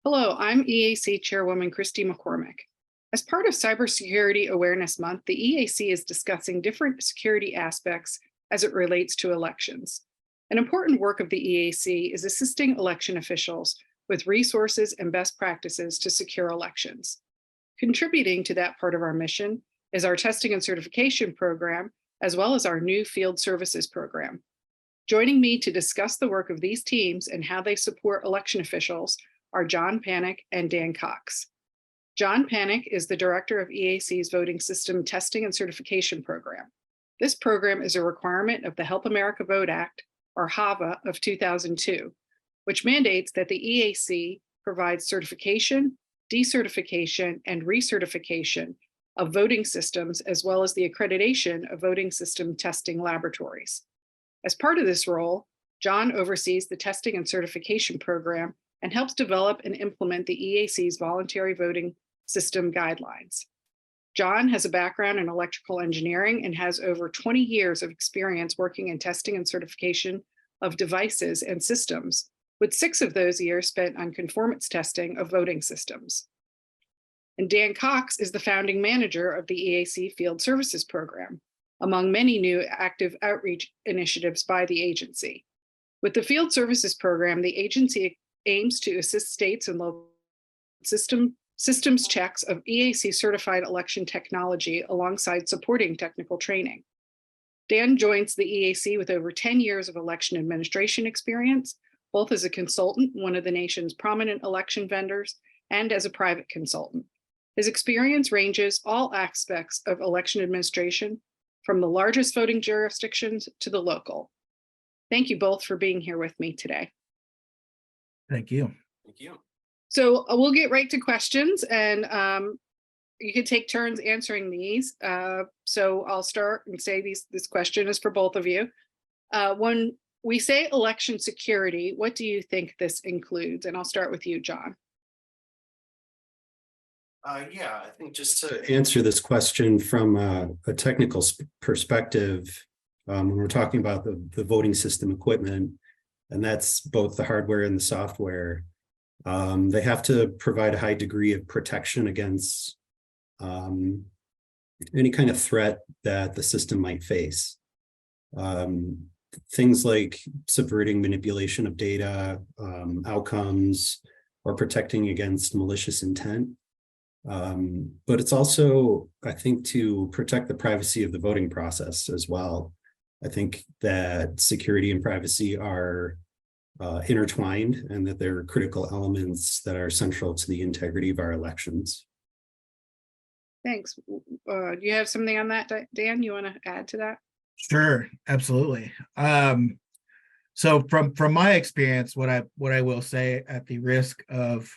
Hello, I'm EAC Chairwoman McCormick. As part of Cybersecurity Awareness Month, the EAC is discussing different security aspects as it relates to elections. An important work of the EAC is assisting election officials with resources and best practices to secure elections. Contributing to that part of our mission is our Testing and Certification program, as well as our new Field Services program. Joining me to discuss the work of these teams and how they support election officials are Jon Panek and Dan Cox. Jon Panek is the director of EAC's Voting System Testing and Certification program. This program is a requirement of the Help America Vote Act, or HAVA, of 2002, which mandates that the EAC provides certification, decertification, and recertification of voting systems, as well as the accreditation of voting system testing laboratories. As part of this role, Jon oversees the testing and certification program and helps develop and implement the EAC's voluntary voting system guidelines. Jon has a background in electrical engineering and has over 20 years of experience working in testing and certification of devices and systems, with 6 of those years spent on conformance testing of voting systems. And Dan Cox is the founding manager of the EAC Field Services program, among many new active outreach initiatives by the agency. With the Field Services program, the agency aims to assist states and local systems checks of EAC certified election technology alongside supporting technical training. Dan joins the EAC with over 10 years of election administration experience, both as a consultant, one of the nation's prominent election vendors, and as a private consultant. His experience ranges all aspects of election administration, from the largest voting jurisdictions to the local. Thank you both for being here with me today. Thank you. Thank you. So we'll get right to questions, and you can take turns answering these. So I'll start and say this question is for both of you. When we say election security, what do you think this includes? And I'll start with you, Jon. Yeah, I think just to answer this question from a technical perspective, when we're talking about the voting system equipment, and that's both the hardware and the software, they have to provide a high degree of protection against any kind of threat that the system might face. Things like subverting manipulation of data, outcomes, or protecting against malicious intent. But it's also, I think, to protect the privacy of the voting process as well. I think that security and privacy are intertwined, and that they're critical elements that are central to the integrity of our elections. Thanks. Do you have something on that, Dan? You want to add to that? Sure, absolutely. So from my experience, what I will say, at the risk of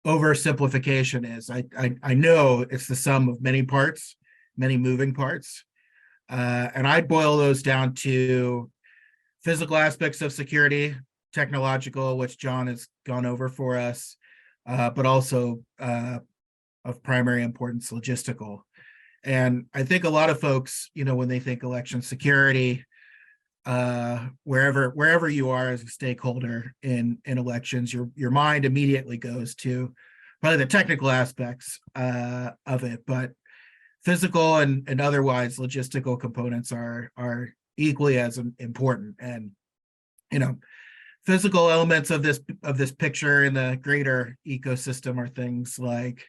oversimplification, is I know it's the sum of many parts, many moving parts, and I'd boil those down to physical aspects of security, technological, which Jon has gone over for us, but also of primary importance, logistical. And I think a lot of folks, when they think election security, wherever you are as a stakeholder in elections, your mind immediately goes to probably the technical aspects of it, but physical and otherwise logistical components are equally as important. And physical elements of this picture in the greater ecosystem are things like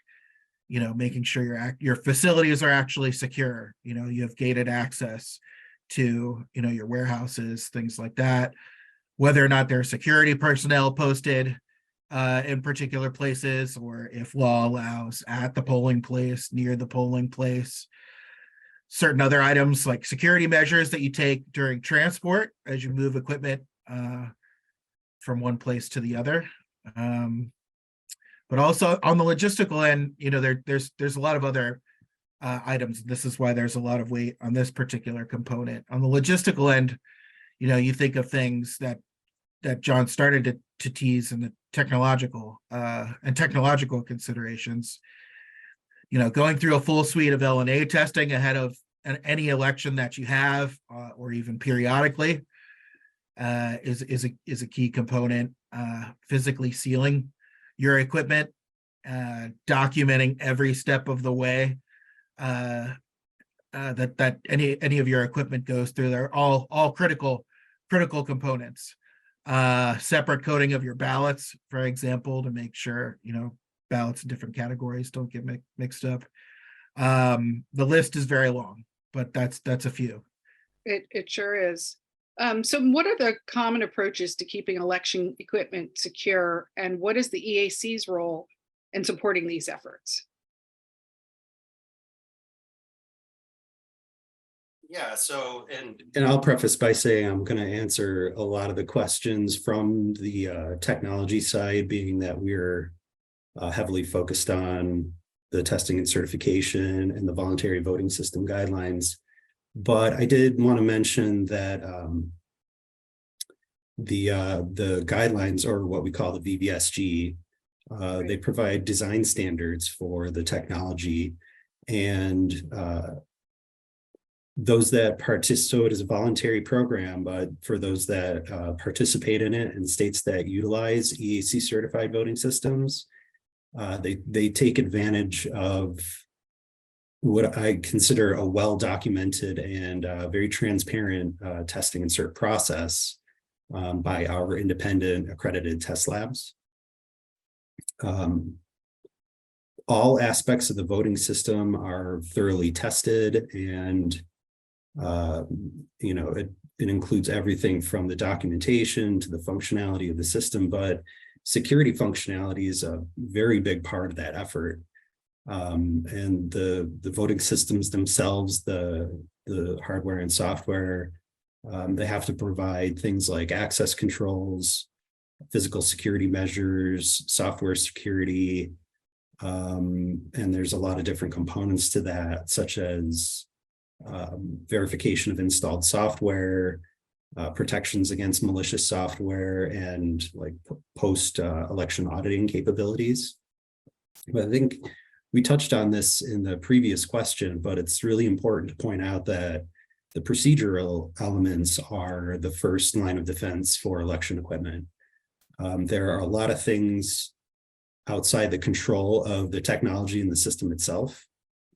making sure your facilities are actually secure. You have gated access to your warehouses, things like that. Whether or not there are security personnel posted in particular places, or if law allows at the polling place, near the polling place. Certain other items like security measures that you take during transport as you move equipment from one place to the other. But also on the logistical end, there's a lot of other items. This is why there's a lot of weight on this particular component. On the logistical end, you think of things that Jon started to tease in the technological considerations. Going through a full suite of LNA testing ahead of any election that you have, or even periodically, is a key component. Physically sealing your equipment, documenting every step of the way that any of your equipment goes through. They're all critical components. Separate coding of your ballots, for example, to make sure ballots in different categories don't get mixed up. The list is very long, but that's a few. It sure is. So what are the common approaches to keeping election equipment secure, and what is the EAC's role in supporting these efforts? Yeah, so and I'll preface by saying I'm going to answer a lot of the questions from the technology side, being that we're heavily focused on the testing and certification and the voluntary voting system guidelines. But I did want to mention that the guidelines, or what we call the VVSG, they provide design standards for the technology, and those that participate, so it is a voluntary program, but for those that participate in it, and states that utilize EAC certified voting systems, they take advantage of what I consider a well-documented and very transparent testing and cert process by our independent accredited test labs. All aspects of the voting system are thoroughly tested, and it includes everything from the documentation to the functionality of the system, but security functionality is a very big part of that effort. And the voting systems themselves, the hardware and software, they have to provide things like access controls, physical security measures, software security, and there's a lot of different components to that, such as verification of installed software, protections against malicious software, and like post-election auditing capabilities. But I think we touched on this in the previous question, but it's really important to point out that the procedural elements are the first line of defense for election equipment. There are a lot of things outside the control of the technology and the system itself.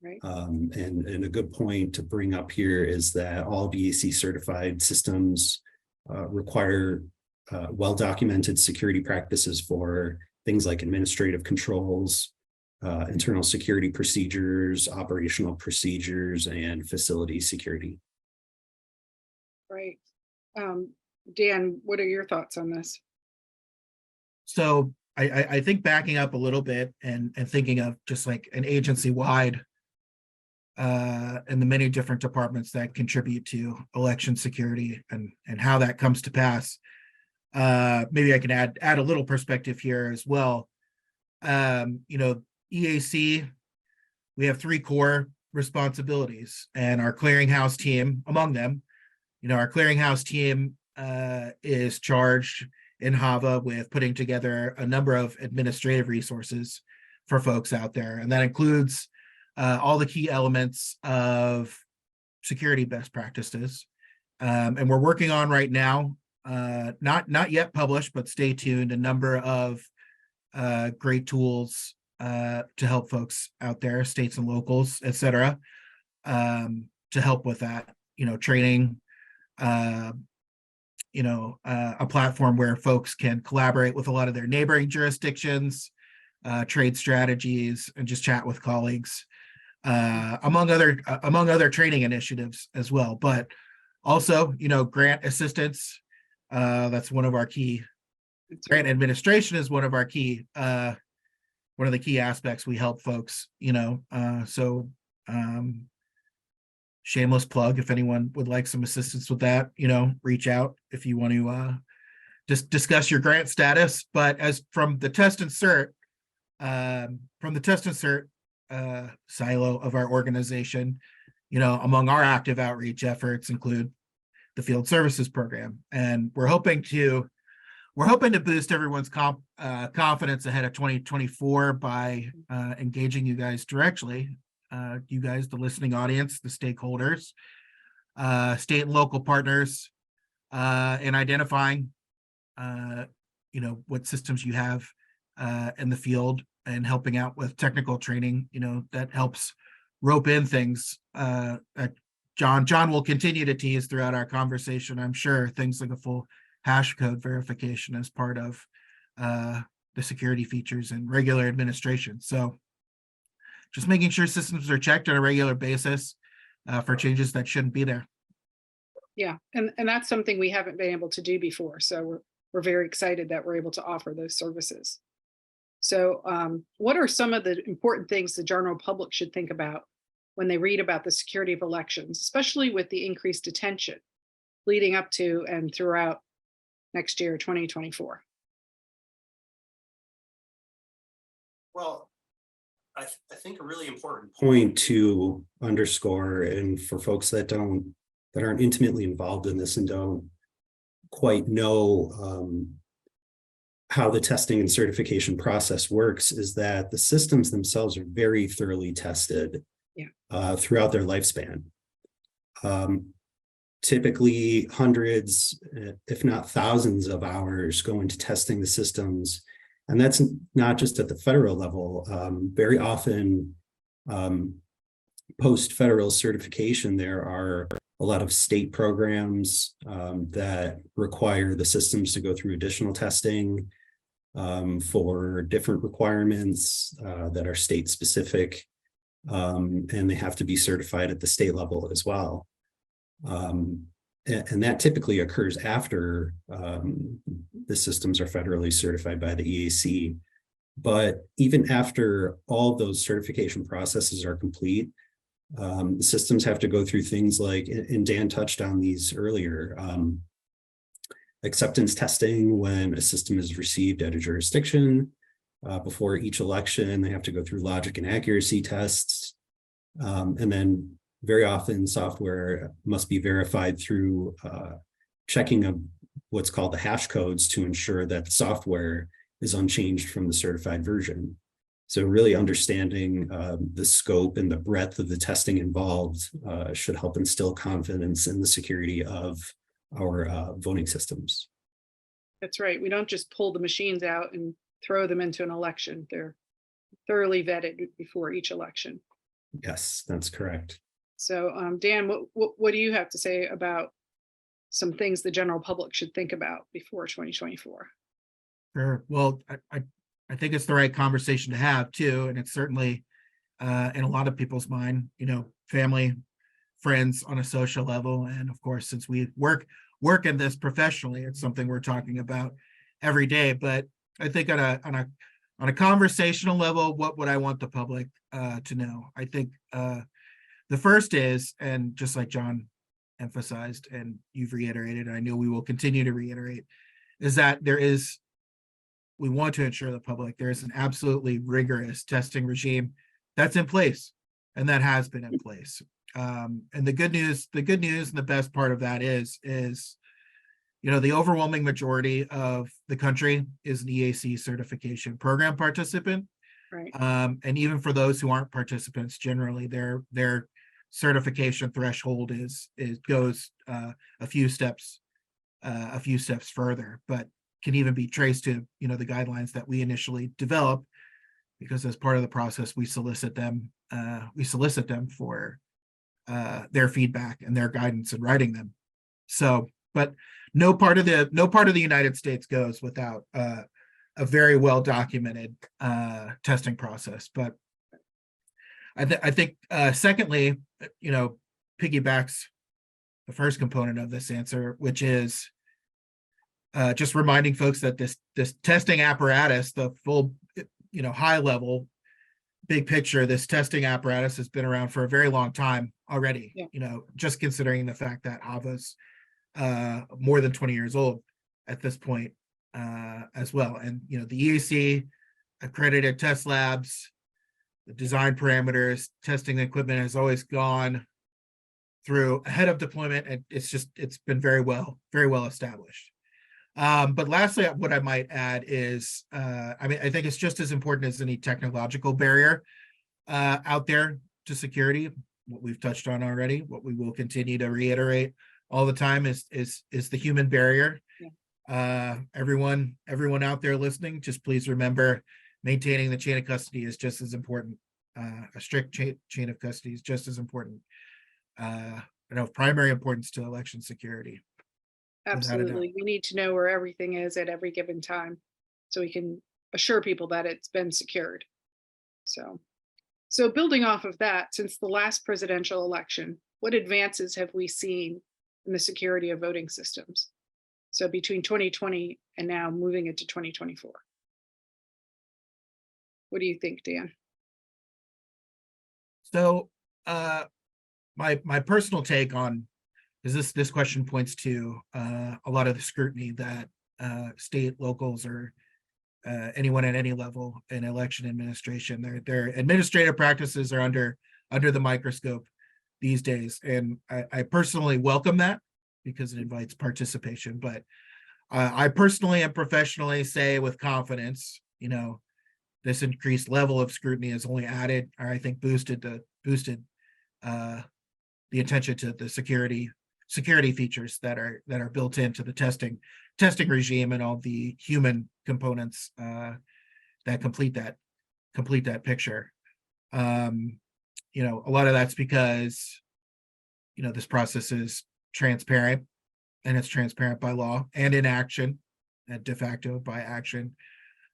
Right. And a good point to bring up here is that all EAC certified systems require well-documented security practices for things like administrative controls, internal security procedures, operational procedures, and facility security. Right. Dan, what are your thoughts on this? So I think backing up a little bit and thinking of just like an agency-wide and the many different departments that contribute to election security and how that comes to pass. Maybe I can add a little perspective here as well. EAC, we have 3 core responsibilities, and our clearinghouse team among them. Our clearinghouse team is charged in HAVA with putting together a number of administrative resources for folks out there, and that includes all the key elements of security best practices. And we're working on right now, not yet published, but stay tuned, a number of great tools to help folks out there, states and locals, et cetera, to help with that, training, a platform where folks can collaborate with a lot of their neighboring jurisdictions, trade strategies, and just chat with colleagues, among other training initiatives as well. But also, grant assistance, that's one of our key. Grant administration is one of our key, one of the key aspects we help folks. Shameless plug, if anyone would like some assistance with that, reach out if you want to just discuss your grant status. But as from the test and cert, silo of our organization, among our active outreach efforts include the Field Services program, and we're hoping to boost everyone's confidence ahead of 2024 by engaging you guys directly. You guys, the listening audience, the stakeholders, state and local partners, and identifying, what systems you have in the field and helping out with technical training, that helps rope in things. John will continue to tease throughout our conversation, I'm sure, things like a full hash code verification as part of the security features and regular administration. So just making sure systems are checked on a regular basis for changes that shouldn't be there. Yeah, and that's something we haven't been able to do before. So we're very excited that we're able to offer those services. So what are some of the important things the general public should think about when they read about the security of elections, especially with the increased attention leading up to and throughout next year, 2024? Well, I think a really important point to underscore, and for folks that aren't intimately involved in this and don't quite know how the testing and certification process works, is that the systems themselves are very thoroughly tested throughout their lifespan. Typically hundreds, if not thousands of hours go into testing the systems. And that's not just at the federal level. Very often, post-federal certification, there are a lot of state programs that require the systems to go through additional testing for different requirements that are state specific, and they have to be certified at the state level as well. And that typically occurs after the systems are federally certified by the EAC. But even after all those certification processes are complete, the systems have to go through things like, and Dan touched on these earlier, acceptance testing when a system is received at a jurisdiction. Before each election, they have to go through logic and accuracy tests. And then very often software must be verified through checking of what's called the hash codes to ensure that the software is unchanged from the certified version. So really understanding the scope and the breadth of the testing involved should help instill confidence in the security of our voting systems. That's right. We don't just pull the machines out and throw them into an election. They're thoroughly vetted before each election. Yes, that's correct. So Dan, what do you have to say about some things the general public should think about before 2024? Sure. Well, I think it's the right conversation to have too. And it's certainly in a lot of people's mind, family, friends on a social level. And of course, since we work in this professionally, it's something we're talking about every day. But I think on a conversational level, what would I want the public to know? I think the first is, and just like Jon emphasized and you've reiterated, I know we will continue to reiterate, is that we want to ensure the public there is an absolutely rigorous testing regime that's in place and that has been in place. And the good news and the best part of that is the overwhelming majority of the country is an EAC certification program participant. Right. And even for those who aren't participants, generally their certification threshold goes a few steps further, but can even be traced to the guidelines that we initially developed, because as part of the process we solicit them for their feedback and their guidance in writing them. So, but no part of the United States goes without a very well documented testing process. But I think secondly, piggybacks the first component of this answer, which is just reminding folks that this testing apparatus, the full, high level, big picture, this testing apparatus has been around for a very long time already. Yeah. Just considering the fact that HAVA's more than 20 years old at this point as well. And, the EAC accredited test labs, the design parameters, testing equipment has always gone through ahead of deployment, and it's been very well established. But lastly, what I might add is, I think it's just as important as any technological barrier out there to security. What we've touched on already, what we will continue to reiterate all the time is the human barrier. everyone out there listening, just please remember maintaining the chain of custody is just as important. A strict chain of custody is just as important. Of primary importance to election security. Absolutely. We need to know where everything is at every given time so we can assure people that it's been secured. So building off of that, since the last presidential election, what advances have we seen in the security of voting systems? So between 2020 and now moving into 2024. What do you think, Dan? So my personal take on is this question points to a lot of the scrutiny that state, locals, or anyone at any level in election administration, their administrative practices are under the microscope these days, and I personally welcome that because it invites participation. But I personally and professionally say with confidence, this increased level of scrutiny has only added, or I think boosted the attention to the security features that are built into the testing regime and all the human components that complete that picture. A lot of that's because this process is transparent, and it's transparent by law and in action, and de facto by action.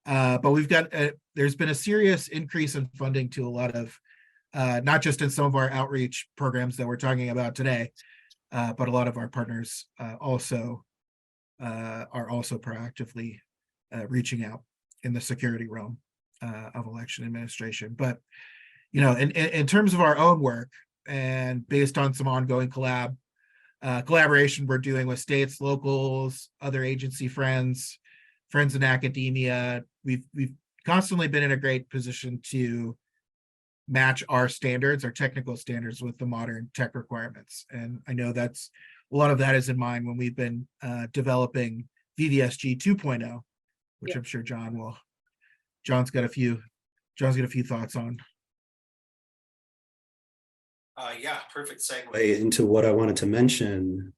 But we've got there's been a serious increase in funding to a lot of not just in some of our outreach programs that we're talking about today, but a lot of our partners are also proactively reaching out in the security realm of election administration. But in terms of our own work, and based on some ongoing collaboration we're doing with states, locals, other agency friends in academia, we've constantly been in a great position to match our technical standards with the modern tech requirements. And I know that's a lot of that is in mind when we've been developing VVSG 2.0, which I'm sure John's got a few thoughts on. Perfect segue into what I wanted to mention,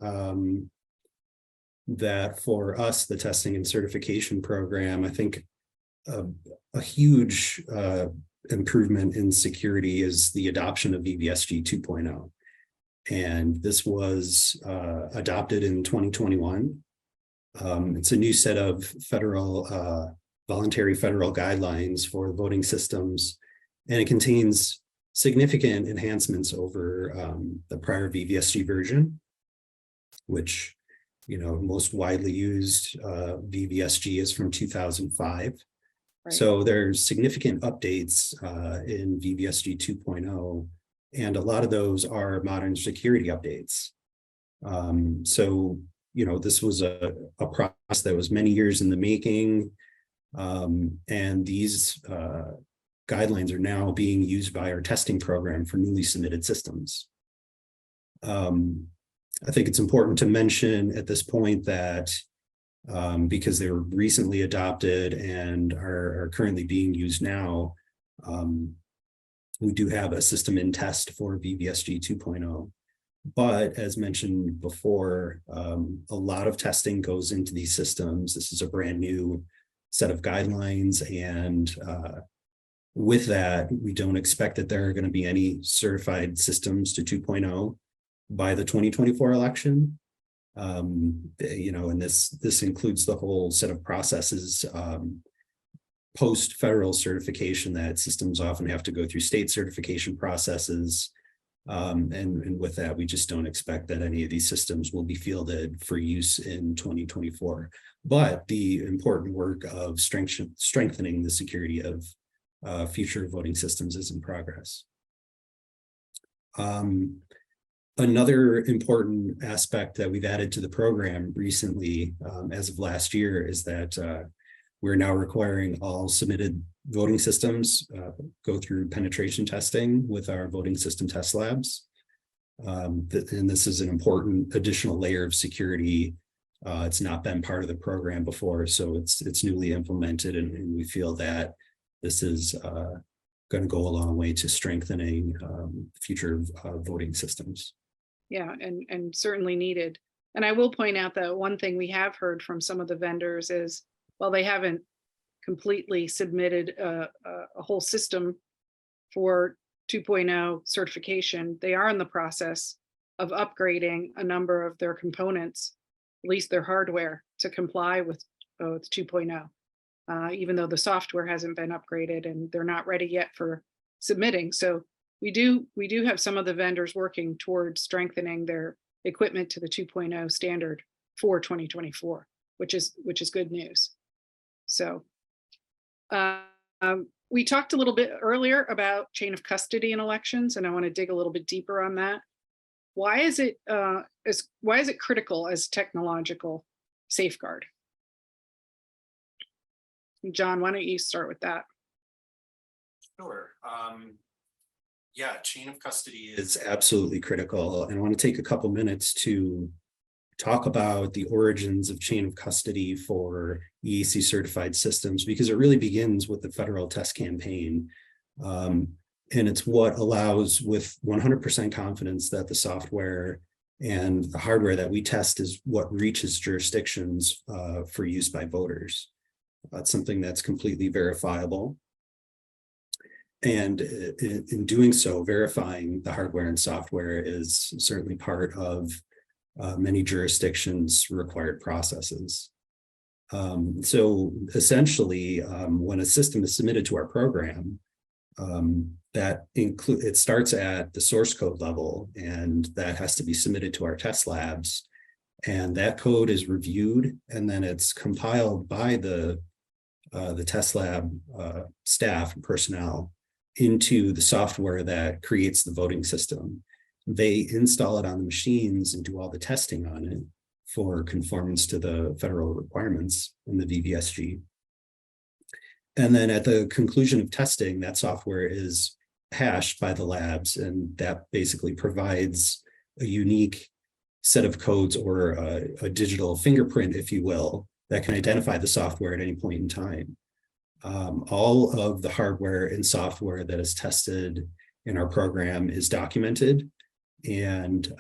that for us, the testing and certification program, I think a huge improvement in security is the adoption of VVSG 2.0. And this was adopted in 2021. It's a new set of voluntary federal guidelines for voting systems, and it contains significant enhancements over the prior VVSG version, which, most widely used VVSG is from 2005. Right. So there's significant updates in VVSG 2.0, and a lot of those are modern security updates. This was a process that was many years in the making, and these guidelines are now being used by our testing program for newly submitted systems. I think it's important to mention at this point that because they were recently adopted and are currently being used now, we do have a system in test for VVSG 2.0. But as mentioned before, a lot of testing goes into these systems. This is a brand new set of guidelines, and with that, we don't expect that there are going to be any certified systems to 2.0 by the 2024 election. And this includes the whole set of processes post federal certification that systems often have to go through state certification processes. And with that, we just don't expect that any of these systems will be fielded for use in 2024. But the important work of strengthening the security of future voting systems is in progress. Another important aspect that we've added to the program recently, as of last year, is that we're now requiring all submitted voting systems go through penetration testing with our voting system test labs. And this is an important additional layer of security. It's not been part of the program before, so it's newly implemented, and we feel that this is going to go a long way to strengthening future voting systems. Yeah, and certainly needed. And I will point out that one thing we have heard from some of the vendors is, while they haven't completely submitted a whole system for 2.0 certification, they are in the process of upgrading a number of their components, at least their hardware, to comply with 2.0, even though the software hasn't been upgraded and they're not ready yet for submitting. So we do have some of the vendors working towards strengthening their equipment to the 2.0 standard for 2024, which is good news. So we talked a little bit earlier about chain of custody in elections, and I want to dig a little bit deeper on that. Why is it critical as technological safeguard? John, why don't you start with that? Sure. Yeah, chain of custody is absolutely critical. And I want to take a couple minutes to talk about the origins of chain of custody for EAC certified systems, because it really begins with the federal test campaign. And it's what allows with 100% confidence that the software and the hardware that we test is what reaches jurisdictions for use by voters. That's something that's completely verifiable. And in doing so, verifying the hardware and software is certainly part of many jurisdictions' required processes. So essentially, when a system is submitted to our program, it starts at the source code level, and that has to be submitted to our test labs. And that code is reviewed, and then it's compiled by the test lab staff and personnel into the software that creates the voting system. They install it on the machines and do all the testing on it for conformance to the federal requirements in the VVSG. And then at the conclusion of testing, that software is hashed by the labs, and that basically provides a unique set of codes, or a digital fingerprint, if you will, that can identify the software at any point in time. All of the hardware and software that is tested in our program is documented, and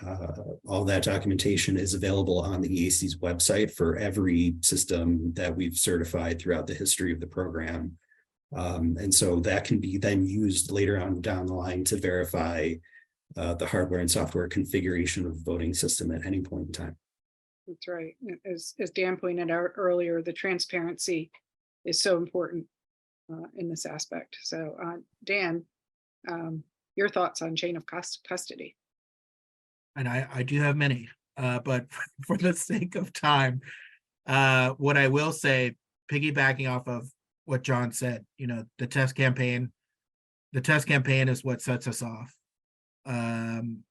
all that documentation is available on the EAC's website for every system that we've certified throughout the history of the program. And so that can be then used later on down the line to verify the hardware and software configuration of the voting system at any point in time. That's right. As Dan pointed out earlier, the transparency is so important in this aspect. So Dan, your thoughts on chain of custody? And I do have many, but for the sake of time, what I will say, piggybacking off of what Jon said, the test campaign is what sets us off. And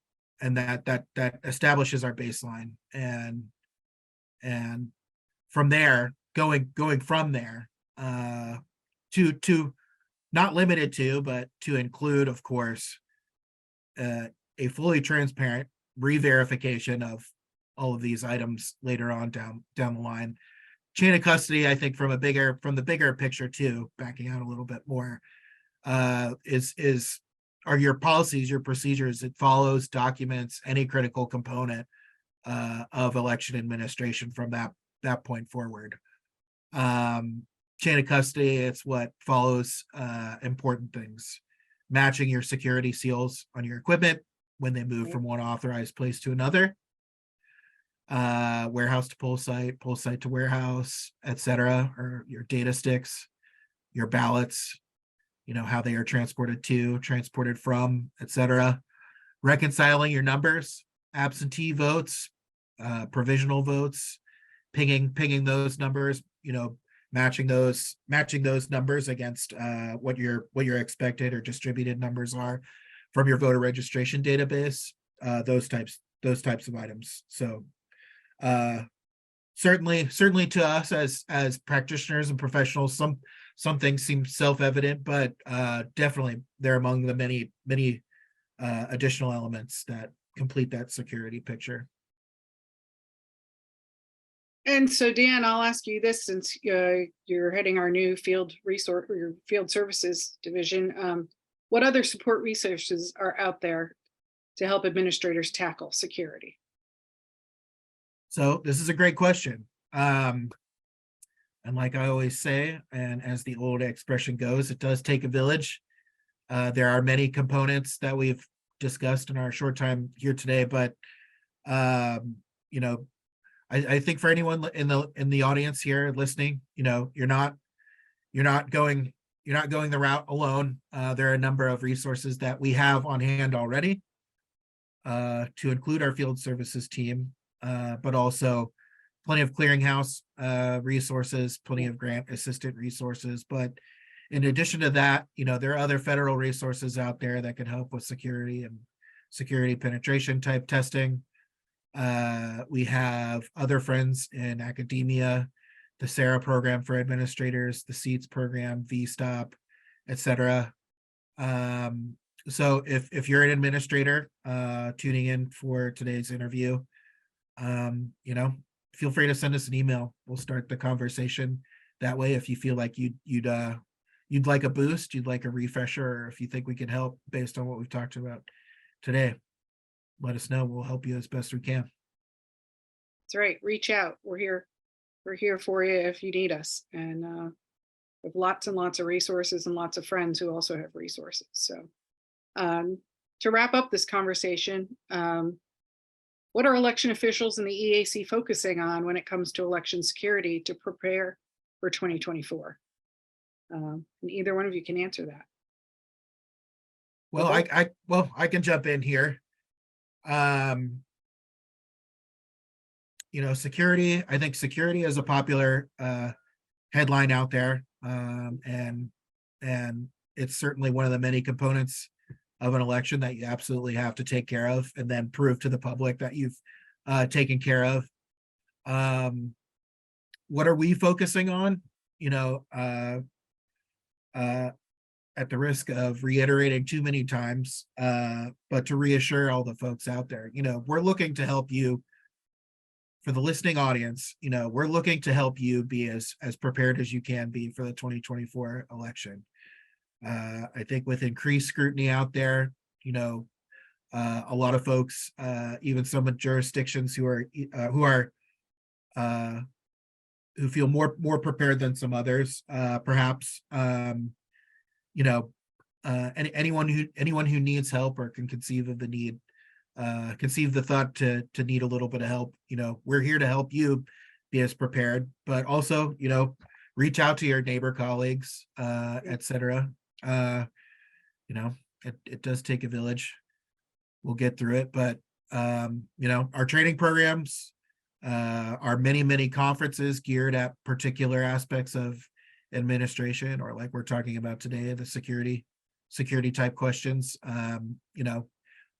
that establishes our baseline, and from there, going from there, to not limited to, but to include, of course, a fully transparent re-verification of all of these items later on down the line. Chain of custody, I think, from the bigger picture too, backing out a little bit more, are your policies, your procedures. It follows, documents any critical component of election administration from that point forward. Chain of custody, it's what follows important things: matching your security seals on your equipment when they move from one authorized place to another, warehouse to poll site to warehouse, etc., or your data sticks, your ballots, how they are transported to, transported from, etc. Reconciling your numbers, absentee votes, provisional votes, pinging those numbers, matching those numbers against what your expected or distributed numbers are from your voter registration database, those types of items. So certainly to us as practitioners and professionals, some things seem self-evident, but definitely they're among the many additional elements that complete that security picture. And so, Dan, I'll ask you this, since you're heading our new field services division. What other support resources are out there to help administrators tackle security? So this is a great question. And like I always say, and as the old expression goes, it does take a village. There are many components that we've discussed in our short time here today, but you know, I think for anyone in the audience here listening, you know, you're not going the route alone. There are a number of resources that we have on hand already, to include our field services team, but also plenty of clearinghouse resources, plenty of grant assistant resources. But in addition to that, you know, there are other federal resources out there that can help with security and security penetration type testing. We have other friends in academia, the SARA program for administrators, the SEATS program, VSTOP, etc. So if you're an administrator tuning in for today's interview, you know, feel free to send us an email. We'll start the conversation that way. If you feel like you'd like a boost, you'd like a refresher, or if you think we can help based on what we've talked about today, let us know. We'll help you as best we can. That's right. Reach out. We're here for you if you need us. And we have lots and lots of resources and lots of friends who also have resources. So to wrap up this conversation, what are election officials in the EAC focusing on when it comes to election security to prepare for 2024? And either one of you can answer that. Well, I can jump in here. You know, security, I think security is a popular headline out there. And it's certainly one of the many components of an election that you absolutely have to take care of and then prove to the public that you've taken care of. What are we focusing on? You know, at the risk of reiterating too many times, but to reassure all the folks out there, you know, we're looking to help you. For the listening audience, you know, we're looking to help you be as prepared as you can be for the 2024 election. I think with increased scrutiny out there, you know, a lot of folks, even some jurisdictions who feel more prepared than some others, perhaps, you know, anyone who needs help or can conceive of the need, conceive the thought to need a little bit of help, you know, we're here to help you be as prepared, but also, you know, reach out to your neighbor colleagues, etc. You know, it does take a village. We'll get through it, but you know, our training programs, our many conferences geared at particular aspects of administration, or like we're talking about today, the security type questions, you know,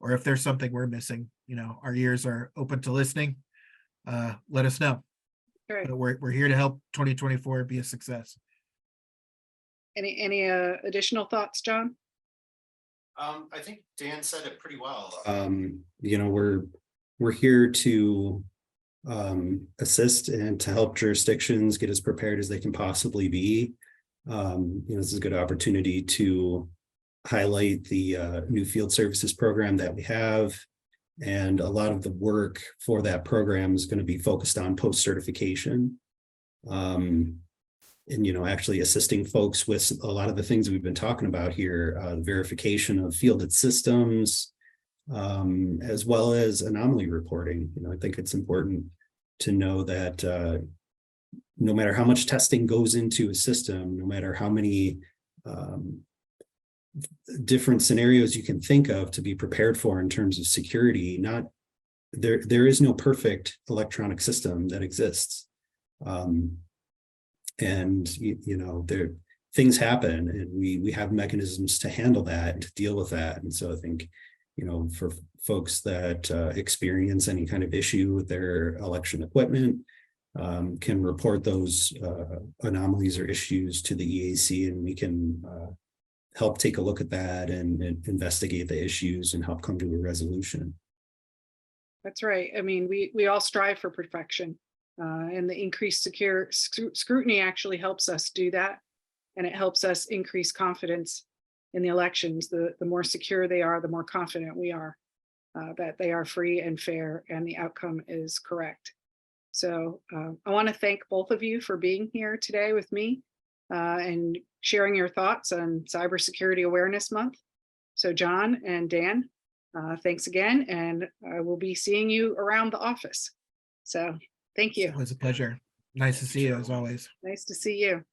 or if there's something we're missing, you know, our ears are open to listening. Let us know. Right. But we're here to help 2024 be a success. Any additional thoughts, John? I think Dan said it pretty well. You know, we're here to assist and to help jurisdictions get as prepared as they can possibly be. You know, this is a good opportunity to highlight the new field services program that we have. And a lot of the work for that program is going to be focused on post-certification. And, you know, actually assisting folks with a lot of the things we've been talking about here, verification of fielded systems, as well as anomaly reporting. You know, I think it's important to know that no matter how much testing goes into a system, no matter how many different scenarios you can think of to be prepared for in terms of security, there is no perfect electronic system that exists. And you know, things happen, and we have mechanisms to handle that and to deal with that. And so I think, you know, for folks that experience any kind of issue with their election equipment, can report those anomalies or issues to the EAC, and we can help take a look at that and investigate the issues and help come to a resolution. That's right. I mean, we all strive for perfection, and the increased scrutiny actually helps us do that. And it helps us increase confidence in the elections. The more secure they are, the more confident we are that they are free and fair and the outcome is correct. So I want to thank both of you for being here today with me and sharing your thoughts on Cybersecurity Awareness Month. So Jon and Dan, thanks again, and I will be seeing you around the office. So thank you. It was a pleasure. Nice to see you as always. Nice to see you.